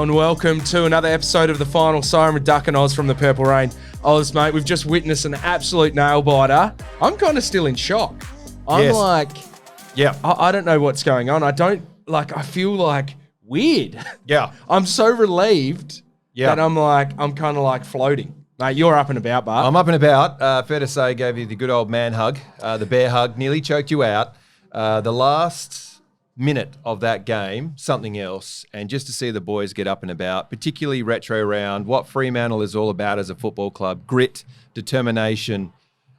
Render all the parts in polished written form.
and welcome to another episode of the final Siren with Duck and Oz from the Purple Rain. Oz, mate, we've just witnessed an absolute nail-biter. I'm kind of still in shock. I'm I don't know what's going on. I feel like weird. Yeah. I'm so relieved that I'm kind of like floating. Mate, you're up and about, Bart. I'm up and about. Fair to say, gave you the good old man hug, the bear hug, nearly choked you out. The last minute of that game, something else, and just to see the boys get up and about, particularly retro round, what Fremantle is all about as a football club: grit, determination,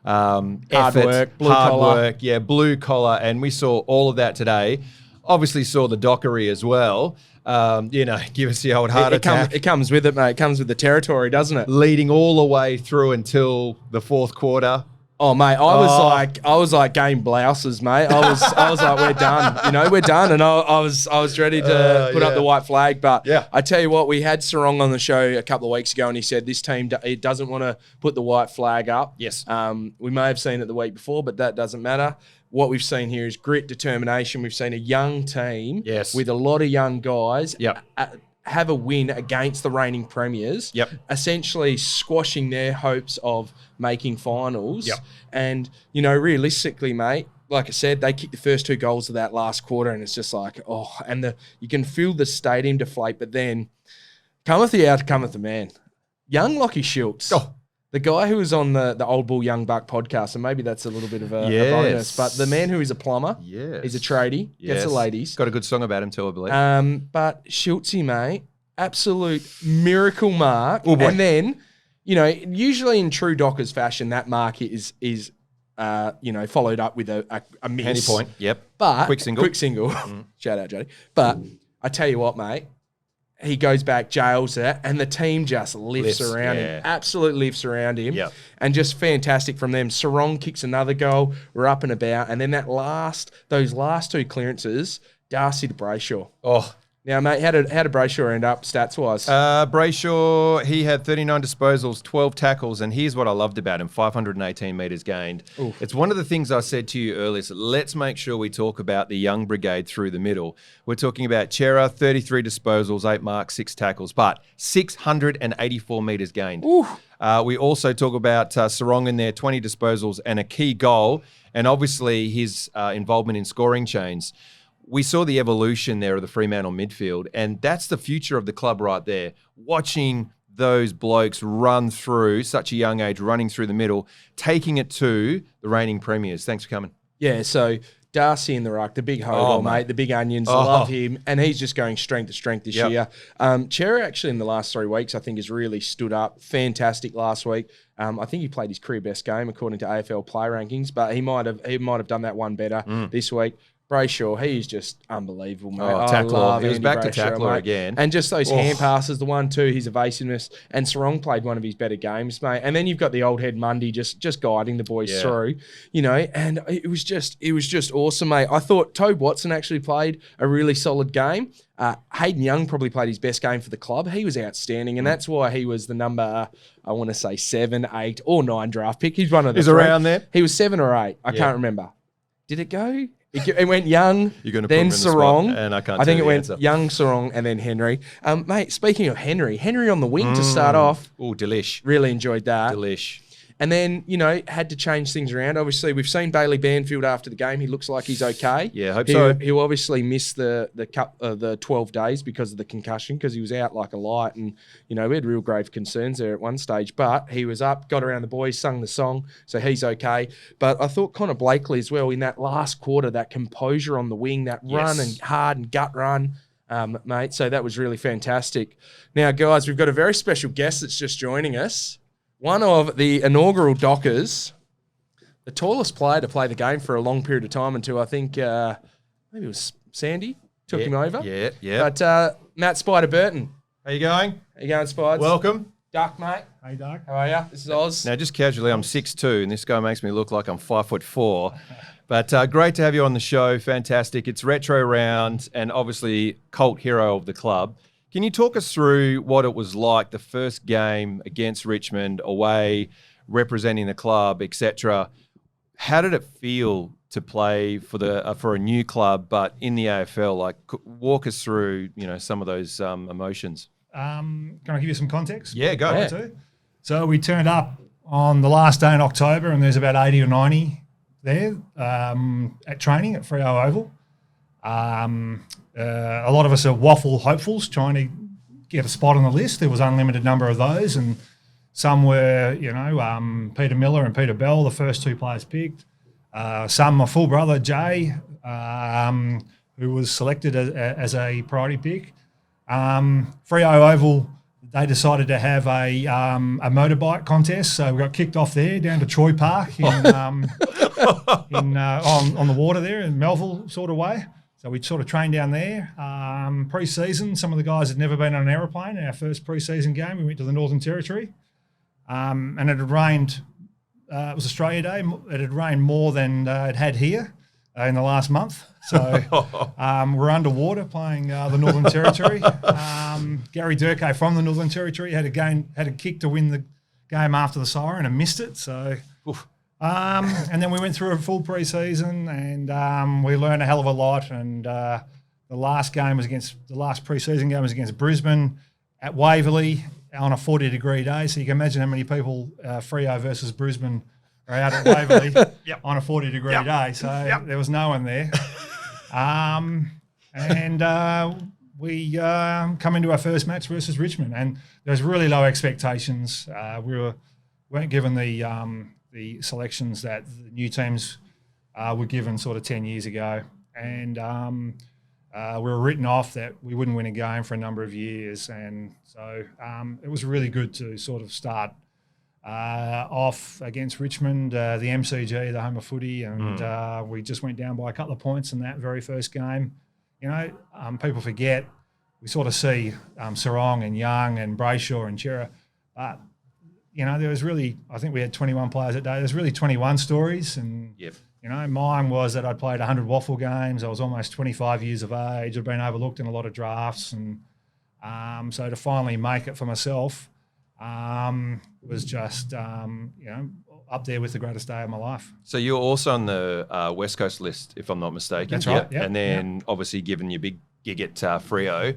effort, hard work, blue collar, and we saw all of that today. Obviously saw the Dockery as well. Give us the old heart attack. It comes with it, mate. It comes with the territory, doesn't it? Leading all the way through until the fourth quarter. Oh, mate, I was like game blouses, mate. I was like, we're done. We're done. And I was ready to put up the white flag. But I tell you what, we had Siren on the show a couple of weeks ago, and he said this team it doesn't want to put the white flag up. Yes. We may have seen it the week before, but that doesn't matter. What we've seen here is grit, determination. We've seen a young team with a lot of young guys have a win against the reigning premiers, essentially squashing their hopes of making finals. And, realistically, mate, like I said, they kicked the first two goals of that last quarter, and it's just like, you can feel the stadium deflate, but then cometh the hour, cometh the man. Young Lockie Schultz. The guy who was on the Old Bull Young Buck podcast, and maybe that's a little bit of a bonus, but the man who is a plumber, he's a tradie, gets the ladies. Got a good song about him too, I believe. But Schultzy, mate, absolute miracle mark. Oh, boy. And then, usually in true Dockers fashion, that mark is followed up with a miss. Handy point, But quick single. Shout out, Jody. But I tell you what, mate, he goes back, jails it, and the team just lifts around him. Absolutely lifts around him. And just fantastic from them. Siren kicks another goal. We're up and about. And then those last two clearances, Darcy to Brayshaw. Now, mate, how did Brayshaw end up stats-wise? Brayshaw, he had 39 disposals, 12 tackles, and here's what I loved about him, 518 metres gained. Oof. It's one of the things I said to you earlier, so let's make sure we talk about the young brigade through the middle. We're talking about Chera, 33 disposals, 8 marks, 6 tackles, but 684 metres gained. We also talk about Siren in there, 20 disposals and a key goal, and obviously his involvement in scoring chains. We saw the evolution there of the Fremantle midfield, and that's the future of the club right there. Watching those blokes run through such a young age, running through the middle, taking it to the reigning premiers. Thanks for coming. Yeah, so Darcy in the ruck, the big hodl, mate, the big onions, love him, and he's just going strength to strength this year. Cherry actually in the last 3 weeks, I think, has really stood up. Fantastic last week. I think he played his career best game according to AFL play rankings, but he might have done that one better this week. Brayshaw, he's just unbelievable, mate. Tackler. He was back to Brayshaw, tackler mate. again. And just those hand passes, the 1-2, his evasiveness. And Siren played one of his better games, mate. And then you've got the old head Mundy just guiding the boys through, and it was just awesome, mate. I thought Tobe Watson actually played a really solid game. Hayden Young probably played his best game for the club. He was outstanding, and that's why he was the number, I want to say 7, 8, or 9 draft pick. He's one of the He's around there. He was 7 or 8. I can't remember. Did it go? It went Young, then Siren, and I think it went Young, Siren, and then Henry. Mate, speaking of Henry on the wing to start off. Oh, delish. Really enjoyed that. Delish. And then, had to change things around. Obviously, we've seen Bailey Banfield after the game. He looks like he's okay. Yeah, hope so. He'll obviously miss the 12 days because of the concussion, because he was out like a light. And, we had real grave concerns there at one stage. But he was up, got around the boys, sung the song, so he's okay. But I thought Connor Blakely as well in that last quarter, that composure on the wing, that run and hard and gut run. Mate, so that was really fantastic. Now, guys, we've got a very special guest that's just joining us. One of the inaugural Dockers, the tallest player to play the game for a long period of time until I think maybe it was Sandy took him over. Yeah. But Matt Spida Burton. How you going? How you going, Spides? Welcome. Duck, mate. Hey, Duck. How are you? This is Oz. Now, just casually, I'm 6'2", and this guy makes me look like I'm 5'4". But great to have you on the show. Fantastic. It's retro round and obviously cult hero of the club. Can you talk us through what it was like the first game against Richmond, away, representing the club, etc.? How did it feel to play for a new club, but in the AFL? Like, walk us through, some of those emotions. Can I give you some context? Yeah, go. Yeah. So we turned up on the last day in October, and there's about 80 or 90 there at training at Freo Oval. A lot of us are waffle hopefuls trying to get a spot on the list. There was an unlimited number of those, and some were, Peter Miller and Peter Bell, the first two players picked. Some, my full brother, Jay, who was selected as a priority pick. Freo Oval, they decided to have a motorbike contest, so we got kicked off there down to Troy Park on the water there in Melville sort of way. So we sort of trained down there. Pre-season, some of the guys had never been on an aeroplane. In our first pre-season game, we went to the Northern Territory, and it had rained. It was Australia Day. It had rained more than it had here in the last month. So we're underwater playing the Northern Territory. Gary Durkay from the Northern Territory had a kick to win the game after the siren and missed it. So, and then we went through a full pre-season and we learned a hell of a lot. And the last pre-season game was against Brisbane at Waverley on a 40-degree day. So you can imagine how many people Freo versus Brisbane are out at Waverley on a 40-degree day. So there was no one there. We come into our first match versus Richmond, and there's really low expectations. We weren't given the selections that the new teams were given sort of 10 years ago, and we were written off that we wouldn't win a game for a number of years, and so it was really good to sort of start off against Richmond, the MCG, the home of footy, and we just went down by a couple of points in that very first game. People forget, we sort of see Sarong and Young and Brayshaw and Chera, but, there was really, I think we had 21 players that day. There's really 21 stories, and, mine was that I'd played 100 waffle games. I was almost 25 years of age. I'd been overlooked in a lot of drafts, and so to finally make it for myself, was just, up there with the greatest day of my life. So you're also on the West Coast list, if I'm not mistaken. That's right. Yep. And then obviously given your big gig at Freo,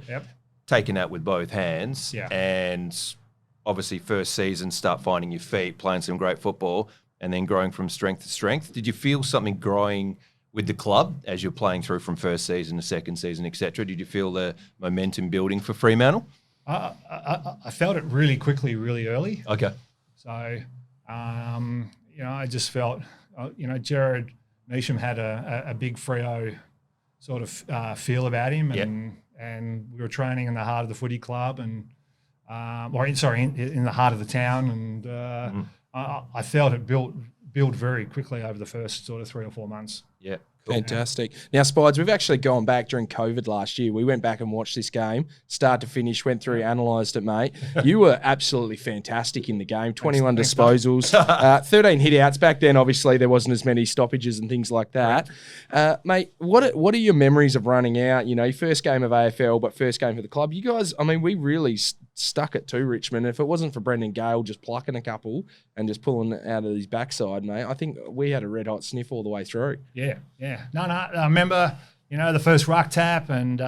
taking that with both hands, and obviously first season, start finding your feet, playing some great football, and then growing from strength to strength. Did you feel something growing with the club as you're playing through from first season to second season, etc.? Did you feel the momentum building for Fremantle? I felt it really quickly, really early. Okay. So, I just felt, Jared Neesham had a big Freo sort of feel about him, and we were training in the heart of the footy club, and in the heart of the town, and I felt it built very quickly over the first sort of 3 or 4 months. Yeah. Cool. Fantastic. Now, Spides, we've actually gone back during COVID last year. We went back and watched this game, start to finish, went through, analysed it, mate. You were absolutely fantastic in the game. 21 disposals, 13 hit-outs. Back then, obviously, there wasn't as many stoppages and things like that. Mate, what are your memories of running out? Your first game of AFL, but first game for the club. You guys, we really stuck it to Richmond. If it wasn't for Brendan Gale just plucking a couple and just pulling it out of his backside, mate, I think we had a red-hot sniff all the way through. Yeah. No, I remember, the first ruck tap, and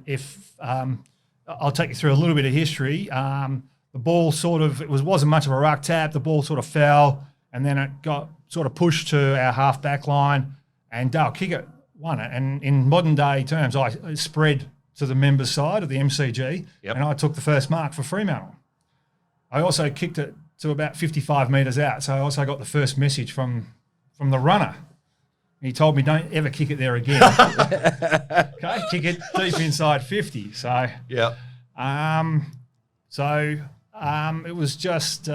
if I'll take you through a little bit of history. The ball wasn't much of a ruck tap. The ball sort of fell, and then it got sort of pushed to our half back line, and Dale Kickett won it. And in modern day terms, I spread to the members' side of the MCG, and I took the first mark for Fremantle. I also kicked it to about 55 metres out, so I also got the first message from the runner. He told me, don't ever kick it there again. Okay, kick it deep inside 50. So, it was just,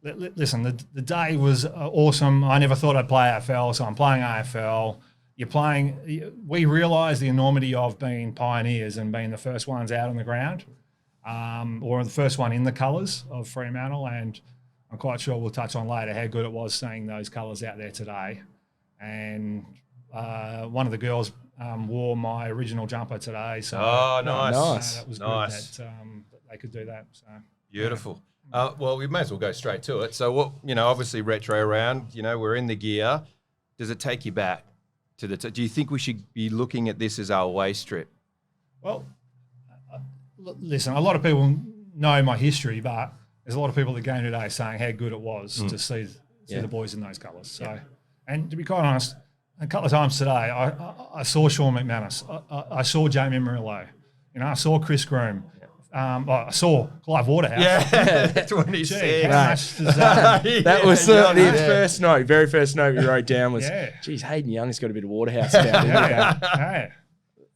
listen, the day was awesome. I never thought I'd play AFL, so I'm playing AFL. We realise the enormity of being pioneers and being the first ones out on the ground, or the first one in the colours of Fremantle, and I'm quite sure we'll touch on later how good it was seeing those colours out there today. And one of the girls wore my original jumper today. So nice. That was nice. Good that they could do that. So beautiful. Well, we may as well go straight to it. So what, obviously retro round, we're in the gear. Does it take you back to do you think we should be looking at this as our away strip? Well, listen, a lot of people know my history, but there's a lot of people at the game today saying how good it was to see the boys in those colours. So, and to be quite honest, a couple of times today, I saw Sean McManus, I saw Jamie Murillo, I saw Chris Groom. I saw Clive Waterhouse. Yeah, that's what he said. That was the first note, very first note we wrote down was, geez, Hayden Young has got a bit of Waterhouse about him.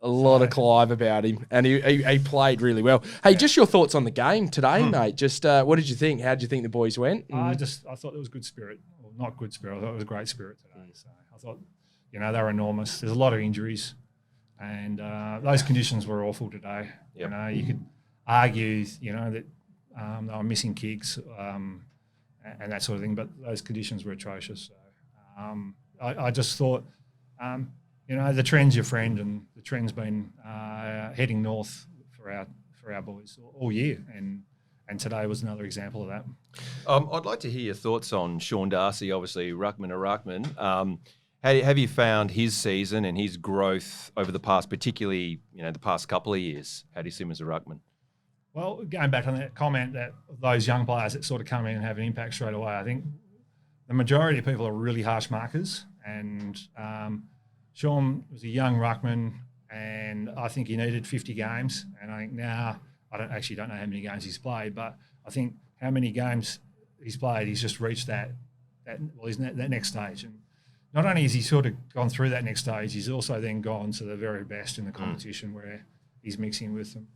A lot of Clive about him, and he played really well. Hey, just your thoughts on the game today, mate. Just what did you think? How did you think the boys went? I thought there was good spirit. Well, not good spirit. I thought it was a great spirit today. So I thought, they were enormous. There's a lot of injuries, and those conditions were awful today. Yep. You could argue, that they were missing kicks and that sort of thing, but those conditions were atrocious. So I just thought, the trend's your friend, and the trend's been heading north for our boys all year, and today was another example of that. I'd like to hear your thoughts on Sean Darcy, obviously ruckman to ruckman. Have you found his season and his growth over the past, particularly the past couple of years? How do you see him as a ruckman? Well, going back on that comment that those young players that sort of come in and have an impact straight away, I think the majority of people are really harsh markers, and Sean was a young ruckman, and I think he needed 50 games. And I think now, I don't know how many games he's played, but I think how many games he's played, he's just reached that next stage. And not only has he sort of gone through that next stage, he's also then gone to the very best in the competition where he's mixing with them.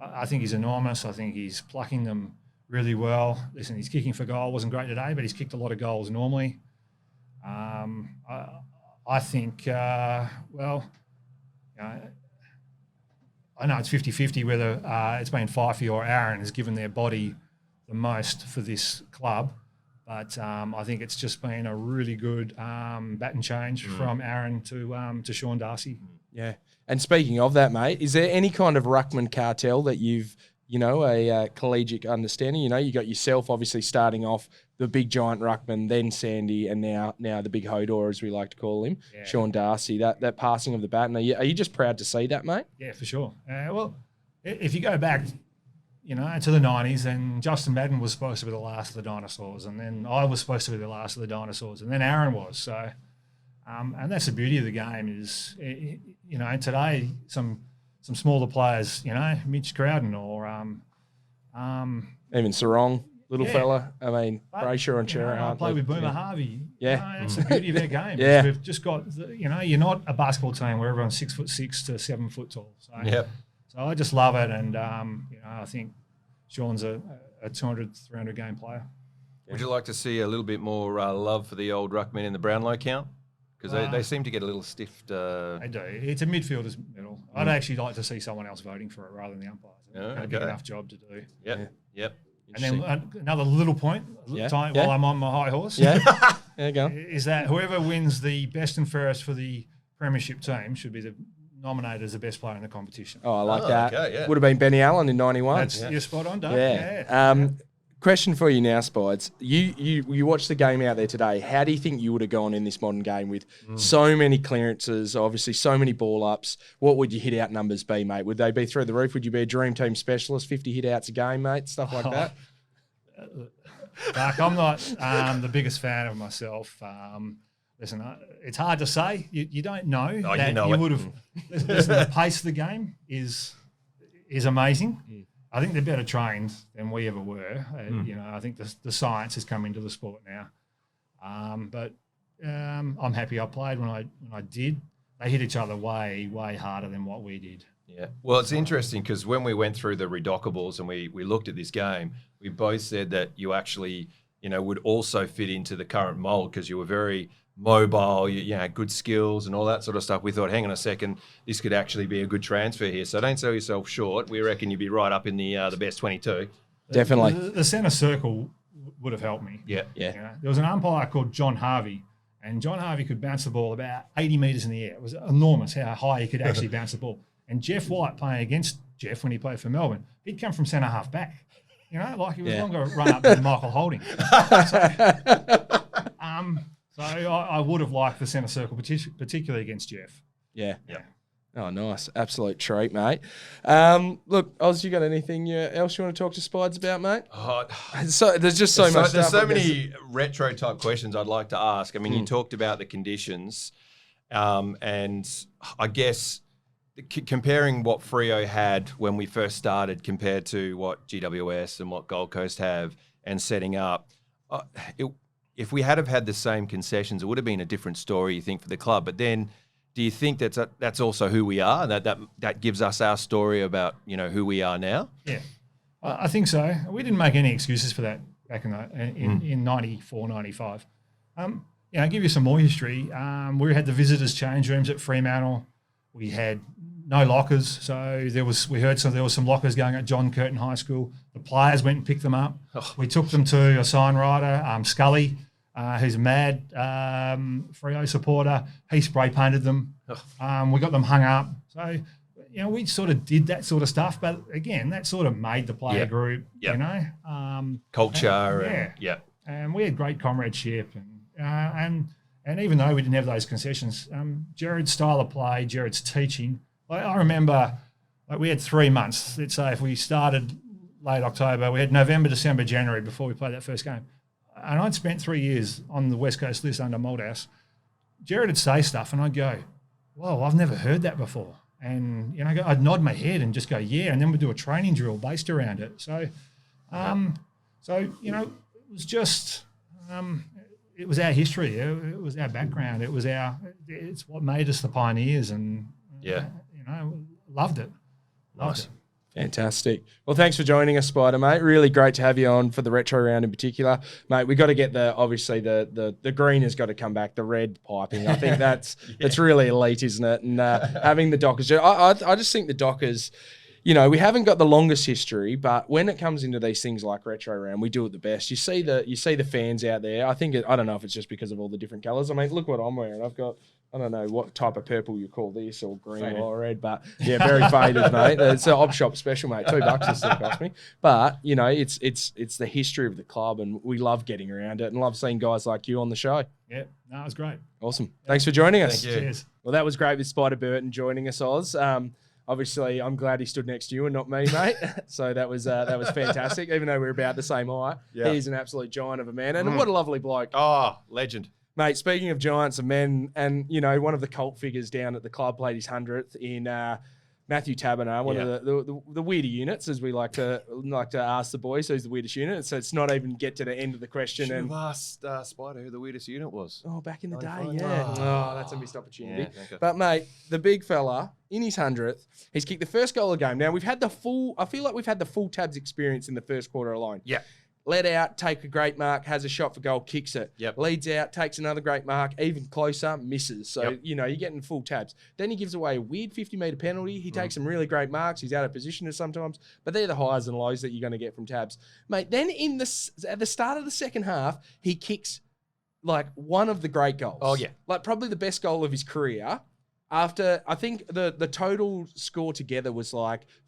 I think he's enormous. I think he's plucking them really well. Listen, he's kicking for goal. Wasn't great today, but he's kicked a lot of goals normally. I think, I know it's 50-50 whether it's been Fifey or Aaron has given their body the most for this club. But I think it's just been a really good bat and change from Aaron to Sean Darcy. Yeah. And speaking of that, mate, is there any kind of ruckman cartel that you've, a collegiate understanding? You got yourself obviously starting off the big giant ruckman, then Sandy, and now the big Hodor, as we like to call him, Sean Darcy. That passing of the baton, are you just proud to see that, mate? Yeah, for sure. Well, if you go back, to the 90s, and Justin Madden was supposed to be the last of the dinosaurs, and then I was supposed to be the last of the dinosaurs, and then Aaron was. So, and that's the beauty of the game is, today some smaller players, Mitch Crowden or even Sarong, little fella. I mean, Brayshaw and Chera. I play with Boomer Harvey. Yeah, that's the beauty of their game. Yeah, we've just got, you're not a basketball team where everyone's 6'6" to 7 foot tall. So, so I just love it, and I think Sean's a 200, 300 game player. Would you like to see a little bit more love for the old ruckmen in the Brownlow count? Because they seem to get a little stiffed. They do. It's a midfielder's medal. I'd actually like to see someone else voting for it rather than the umpires. They've got a big enough job to do. Yep. And then another little point while I'm on my high horse. Yeah. There you go. Is that whoever wins the best and fairest for the premiership team should be nominated as the best player in the competition. Oh, I like that. Okay, yeah. Would have been Benny Allen in 91. You're spot on, Doug. Yeah. Question for you now, Spides. You watched the game out there today. How do you think you would have gone in this modern game with so many clearances, obviously so many ball ups? What would your hit out numbers be, mate? Would they be through the roof? Would you be a dream team specialist, 50 hit outs a game, mate? Stuff like that? Mark, I'm not the biggest fan of myself. Listen, it's hard to say. You don't know you would have. Listen, the pace of the game is amazing. I think they're better trained than we ever were. I think the science has come into the sport now. But I'm happy I played when I did. They hit each other way, way harder than what we did. Yeah. Well, it's interesting because when we went through the redockables and we looked at this game, we both said that you actually, would also fit into the current mold because you were very mobile, you had good skills and all that sort of stuff. We thought, hang on a second, this could actually be a good transfer here. So don't sell yourself short. We reckon you'd be right up in the best 22. Definitely. The centre circle would have helped me. Yeah. There was an umpire called John Harvey, and John Harvey could bounce the ball about 80 metres in the air. It was enormous how high he could actually bounce the ball. And Jeff White playing against Jeff when he played for Melbourne, he'd come from centre half back. Like he was longer run up than Michael Holding. So I would have liked the centre circle, particularly against Jeff. Yeah. Oh, nice. Absolute treat, mate. Look, Oz, you got anything else you want to talk to Spides about, mate? Oh, so there's just so much There's stuff. so many retro type questions I'd like to ask. I mean, you talked about the conditions, and I guess comparing what Freo had when we first started compared to what GWS and what Gold Coast have and setting up, if we had had the same concessions, it would have been a different story, you think, for the club. But then, do you think that's also who we are? That gives us our story about who we are now? Yeah, I think so. We didn't make any excuses for that back in 94, 95. I'll give you some more history. We had the visitors' change rooms at Fremantle. We had no lockers, so there was some lockers going at John Curtin High School. The players went and picked them up. Oh. We took them to a sign writer, Scully, who's a mad Freo supporter. He spray painted them. We got them hung up. So, we sort of did that sort of stuff. But again, that sort of made the player group, culture. And we had great comradeship. And even though we didn't have those concessions, Jared's style of play, Jared's teaching. I remember we had 3 months. Let's say if we started late October, we had November, December, January before we played that first game. And I'd spent 3 years on the West Coast list under Malthouse. Jared would say stuff and I'd go, whoa, I've never heard that before. And, I'd nod my head and just go, yeah. And then we'd do a training drill based around it. So, it was just, it was our history. It was our background. It's what made us the pioneers. And, loved it. Nice. Fantastic. Well, thanks for joining us, Spider, mate. Really great to have you on for the retro round in particular. Mate, we got to get the green has got to come back, the red piping. I think that's really elite, isn't it? And having the Dockers, I just think the Dockers, we haven't got the longest history, but when it comes into these things like retro round, we do it the best. You see the fans out there. I don't know if it's just because of all the different colours. I mean, look what I'm wearing. I've got, I don't know what type of purple you call this, or green faded. Or red, but yeah, very faded, mate. It's an op shop special, mate. $2 this thing cost me. But it's the history of the club, and we love getting around it, and love seeing guys like you on the show. Yeah, no, it was great. Awesome. Thanks for joining us. Thank you. Cheers. Well, that was great with Spida Burton joining us, Oz. Obviously, I'm glad he stood next to you and not me, mate. So that was fantastic. Even though we're about the same height, he's an absolute giant of a man, and what a lovely bloke. Oh, legend. Mate, speaking of giants of men, and, one of the cult figures down at the club played his 100th in Matthew Taberner, one of the weirder units, as we like to ask the boys. So he's the weirdest unit. So it's not even get to the end of the question. Should have asked Spider who the weirdest unit was. Oh, back in the day, yeah. Oh, that's a missed opportunity. Yeah, okay. But, mate, the big fella, in his 100th, he's kicked the first goal of the game. Now, I feel like we've had the full Tabs experience in the first quarter alone. Yeah. Led out, take a great mark, has a shot for goal, kicks it. Yep. Leads out, takes another great mark, even closer, misses. So, you're getting full Tabs. Then he gives away a weird 50-metre penalty. He takes some really great marks. He's out of position sometimes. But they're the highs and lows that you're going to get from Tabs. Mate, then at the start of the second half, he kicks, one of the great goals. Oh, yeah. Probably the best goal of his career. After, I think the total score together was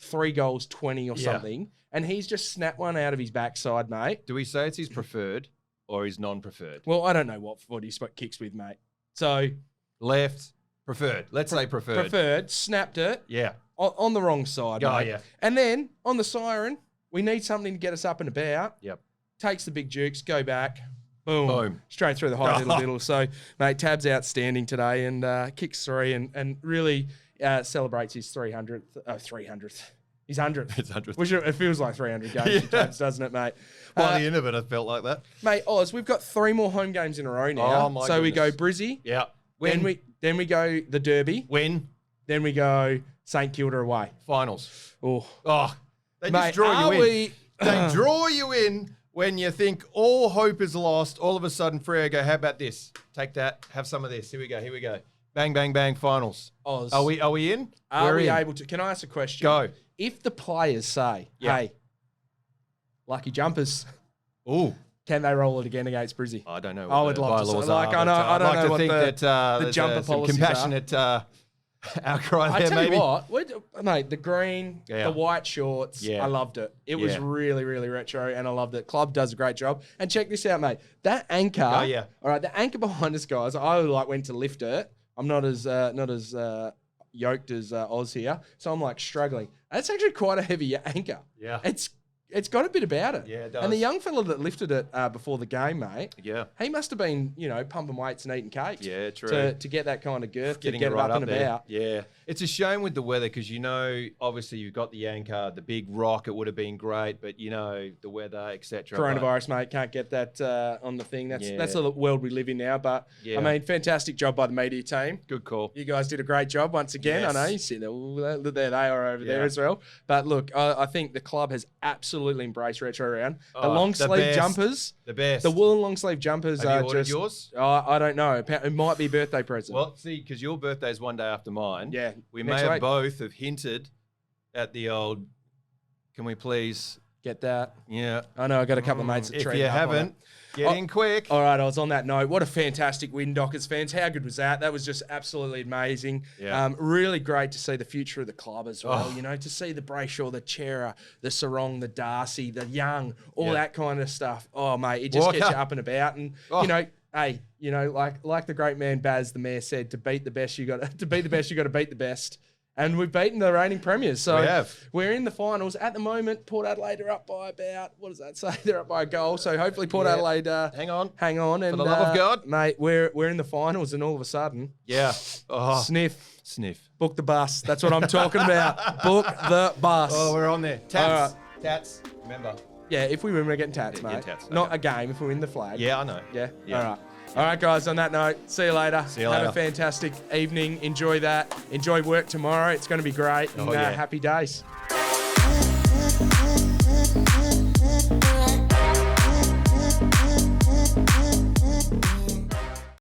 3 goals, 20 or something. And he's just snapped one out of his backside, mate. Do we say it's his preferred or his non-preferred? Well, I don't know what he kicks with, mate. So left, preferred. Let's say preferred. Preferred, snapped it. Yeah. On the wrong side, Oh, mate. yeah. And then on the siren, we need something to get us up and about. Yep. Takes the big jukes, go back. Boom. Straight through the high little. So, mate, Tab's outstanding today and kicks 3 and really celebrates his 300th. His 100th. His 100th. Which it feels like 300 games for Tabs, doesn't it, mate? By the end of it, I felt like that. Mate, Oz, we've got 3 more home games in a row now. Oh, my So we go goodness. Brizzy. Yeah. Then we go the Derby. Win. Then we go St Kilda away. Finals. Oh. They Mate, just draw you in. They draw you in when you think all hope is lost. All of a sudden, Freo go, how about this? Take that. Have some of this. Here we go. Bang, bang, bang, finals. Oz. Are we in? Are we able to? Can I ask a question? Go. If the players say, hey, lucky jumpers, can they roll it again against Brizzy? I don't know. I would love to. I don't know what the jumper policies compassionate outcry I there, tell maybe. you what, mate, the green, the white shorts, I loved it. It was really, really retro, and I loved it. Club does a great job. And check this out, mate. That anchor, all right, the anchor behind us, guys, I went to lift it. I'm not as yoked as Oz here, so I'm like struggling. That's actually quite a heavy anchor. Yeah. It's got a bit about it. Yeah, it does. And the young fella that lifted it before the game, mate. Yeah. He must have been, pumping weights and eating cakes. Yeah, true. To get that kind of girth, Getting to get it it right up and there. about. Yeah. It's a shame with the weather because, obviously you've got the anchor, the big rock, it would have been great, but, the weather, etc. Coronavirus, mate, can't get that on the thing. That's the world we live in now. But, fantastic job by the media team. Good call. You guys did a great job once again. Yes. I know you see there they are over there as well. But look, I think the club has absolutely embraced retro round. The long sleeve jumpers, the best. The woolen long sleeve jumpers Have are you ordered just yours? I don't know. It might be a birthday present. Well, see, because your birthday's one day after mine. Yeah, we next may have week. both have hinted at the old. Can we please get that? Yeah, I know. I got a couple of mates that if treat you up on haven't. it. Get in quick. All right, I was on that note. What a fantastic win, Dockers fans. How good was that? That was just absolutely amazing. Yeah. Really great to see the future of the club as well. To see the Brayshaw, the Chera, the Sarong, the Darcy, the Young, all that kind of stuff. Oh, mate, it just gets you up and about. And, hey, like the great man Baz, the mayor, said, to beat the best, you got to beat the best. And we've beaten the reigning premiers. So we have. We're in the finals. At the moment, Port Adelaide are up by about, what does that say? They're up by a goal. So hopefully Port Adelaide hang on. And, for the love of God. Mate, we're in the finals and all of a sudden. Yeah. Sniff. Book the bus. That's what I'm talking about. Book the bus. Oh, we're on there. Tats. Tats. Remember. Yeah, if we win, we're getting tats, mate. Yeah, tats. Not okay. a game if we win the flag. Yeah, I know. Yeah? All right. All right, guys, on that note, see you later. See you later. Have a fantastic evening. Enjoy that. Enjoy work tomorrow. It's going to be great. And, happy days.